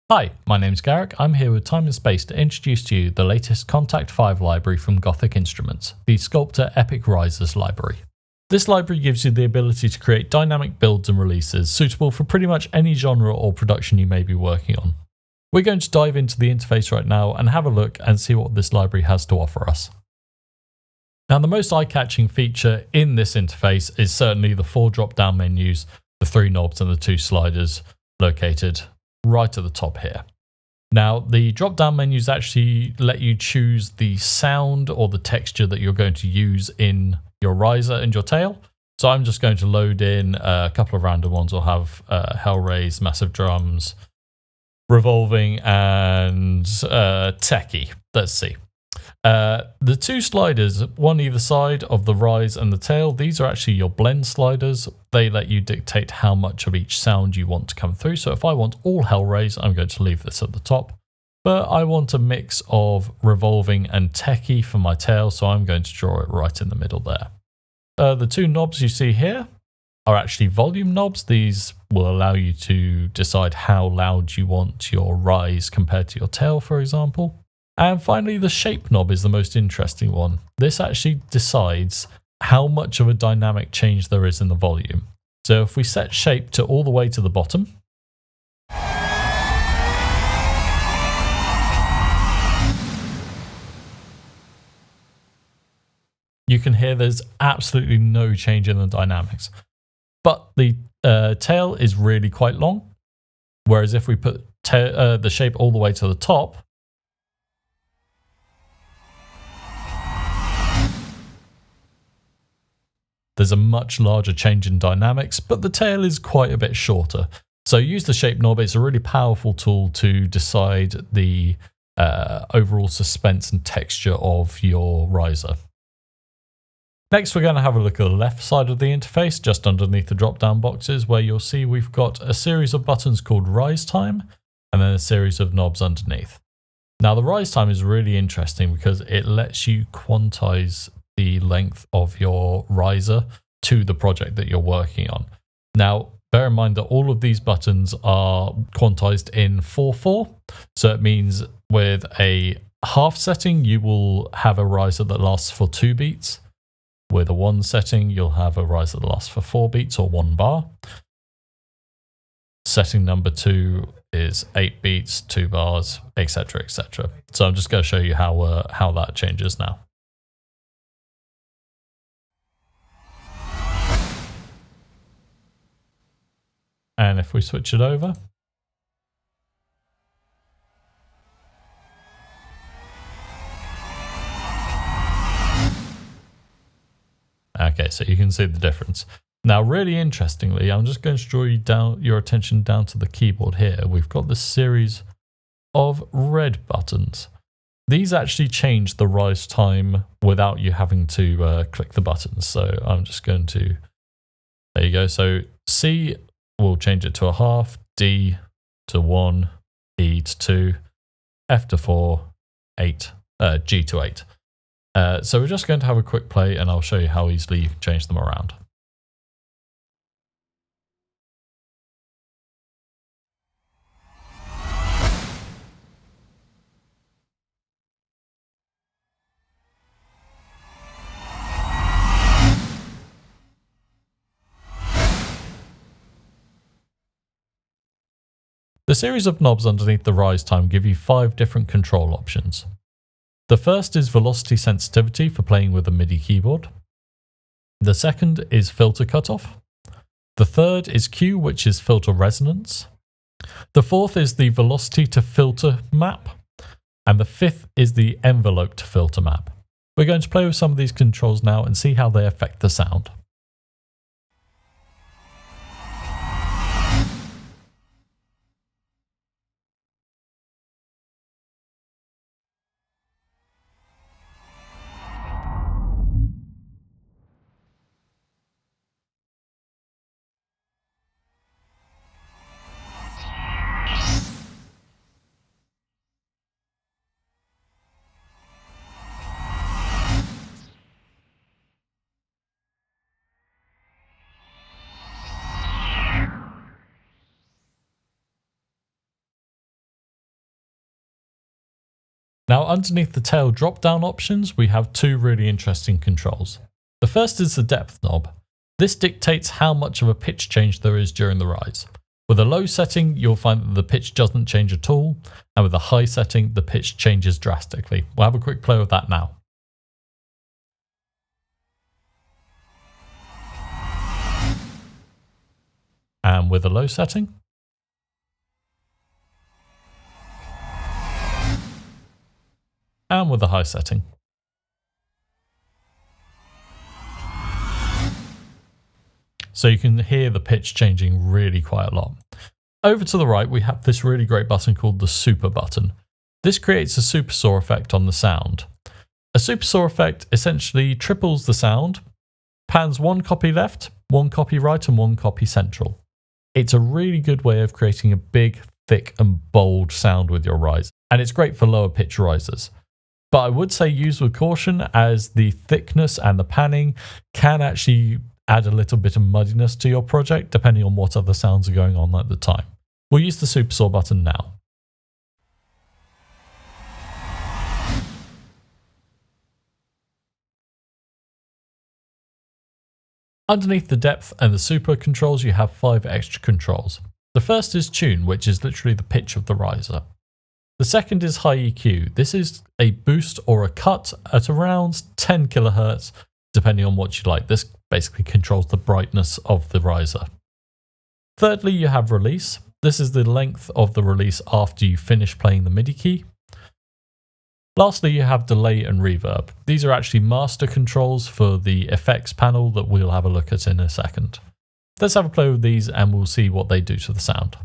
Hi, my name's Garrick. I'm here with Time+Space to introduce to you the latest Contact 5 library from Gothic Instruments, the SCULPTOR Epic Risers library. This library gives you the ability to create dynamic builds and releases suitable for pretty much any genre or production you may be working on. We're going to dive into the interface right now and have a look and see what this library has to offer us. Now, the most eye-catching feature in this interface is certainly the 4 drop-down menus, the 3 knobs and the 2 sliders located right at the top here. Now, the drop-down menus actually let you choose the sound or the texture that you're going to use in your riser and your tail. So I'm just going to load in a couple of random ones. I'll have hell raise, massive drums, revolving, and techie. Let's see. The 2 sliders, one either side of the rise and the tail, these are actually your blend sliders. They let you dictate how much of each sound you want to come through. So if I want all hell raise, I'm going to leave this at the top. But I want a mix of revolving and techie for my tail, so I'm going to draw it right in the middle there. The 2 knobs you see here are actually volume knobs. These will allow you to decide how loud you want your rise compared to your tail, for example. And finally, the shape knob is the most interesting one. This actually decides how much of a dynamic change there is in the volume. So if we set shape to all the way to the bottom, you can hear there's absolutely no change in the dynamics. But the tail is really quite long, whereas if we put the shape all the way to the top, there's a much larger change in dynamics, but the tail is quite a bit shorter. So use the shape knob. It's a really powerful tool to decide the overall suspense and texture of your riser. Next, we're going to have a look at the left side of the interface, just underneath the drop-down boxes, where you'll see we've got a series of buttons called Rise Time, and then a series of knobs underneath. Now, the Rise Time is really interesting because it lets you quantize the length of your riser to the project that you're working on. Now, bear in mind that all of these buttons are quantized in 4/4. So it means with a half setting, you will have a riser that lasts for 2 beats. With a 1 setting, you'll have a riser that lasts for 4 beats or 1 bar. Setting number 2 is 8 beats, 2 bars, etc., etc. So I'm just going to show you how that changes now. And if we switch it over, okay, so you can see the difference. Now, really interestingly, I'm just going to draw your attention down to the keyboard here. We've got this series of red buttons. These actually change the rise time without you having to click the buttons. So I'm just going to, there you go. So C, we'll change it to a half, D to 1, E to 2, F to 4, 8, G to 8. So we're just going to have a quick play and I'll show you how easily you can change them around. The series of knobs underneath the rise time give you 5 different control options. The first is velocity sensitivity for playing with a MIDI keyboard. The second is filter cutoff. The third is Q, which is filter resonance. The fourth is the velocity to filter map. And the fifth is the envelope to filter map. We're going to play with some of these controls now and see how they affect the sound. Now underneath the tail drop down options, we have two really interesting controls. The first is the depth knob. This dictates how much of a pitch change there is during the rise. With a low setting, you'll find that the pitch doesn't change at all, and with a high setting, the pitch changes drastically. We'll have a quick play with that now. And with a low setting. And with a high setting. So you can hear the pitch changing really quite a lot. Over to the right, we have this really great button called the super button. This creates a super saw effect on the sound. A super saw effect essentially triples the sound, pans one copy left, one copy right, and one copy central. It's a really good way of creating a big, thick, and bold sound with your rise, and it's great for lower pitch risers. But I would say use with caution, as the thickness and the panning can actually add a little bit of muddiness to your project depending on what other sounds are going on at the time. We'll use the super saw button now. Underneath the depth and the super controls, you have 5 extra controls. The first is tune, which is literally the pitch of the riser. The second is high EQ. This is a boost or a cut at around 10 kHz, depending on what you like. This basically controls the brightness of the riser. Thirdly, you have release. This is the length of the release after you finish playing the MIDI key. Lastly, you have delay and reverb. These are actually master controls for the effects panel that we'll have a look at in a second. Let's have a play with these and we'll see what they do to the sound.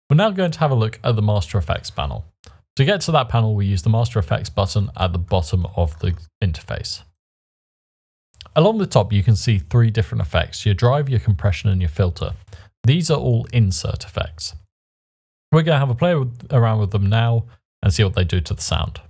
We're now going to have a look at the Master Effects panel. To get to that panel, we use the Master Effects button at the bottom of the interface. Along the top, you can see 3 different effects: your drive, your compression, and your filter. These are all insert effects. We're going to have a play around with them now and see what they do to the sound.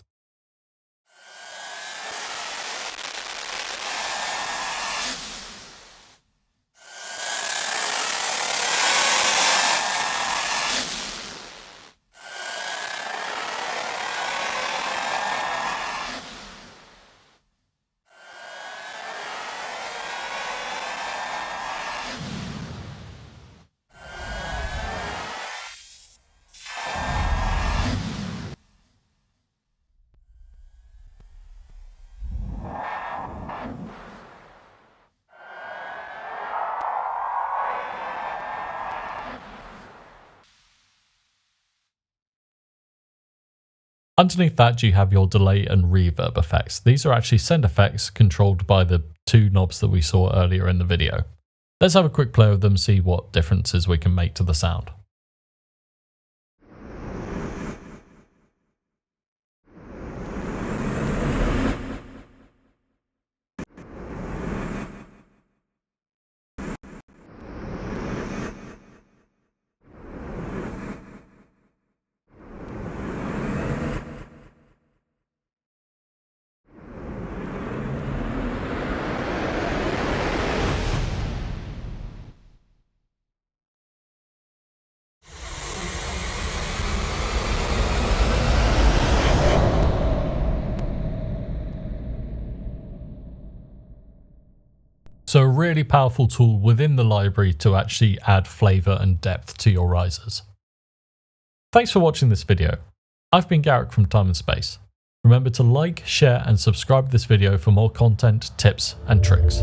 Underneath that, you have your delay and reverb effects. These are actually send effects controlled by the 2 knobs that we saw earlier in the video. Let's have a quick play with them, see what differences we can make to the sound. So a really powerful tool within the library to actually add flavour and depth to your risers. Thanks for watching this video. I've been Garrick from Time+Space. Remember to like, share and subscribe to this video for more content, tips and tricks.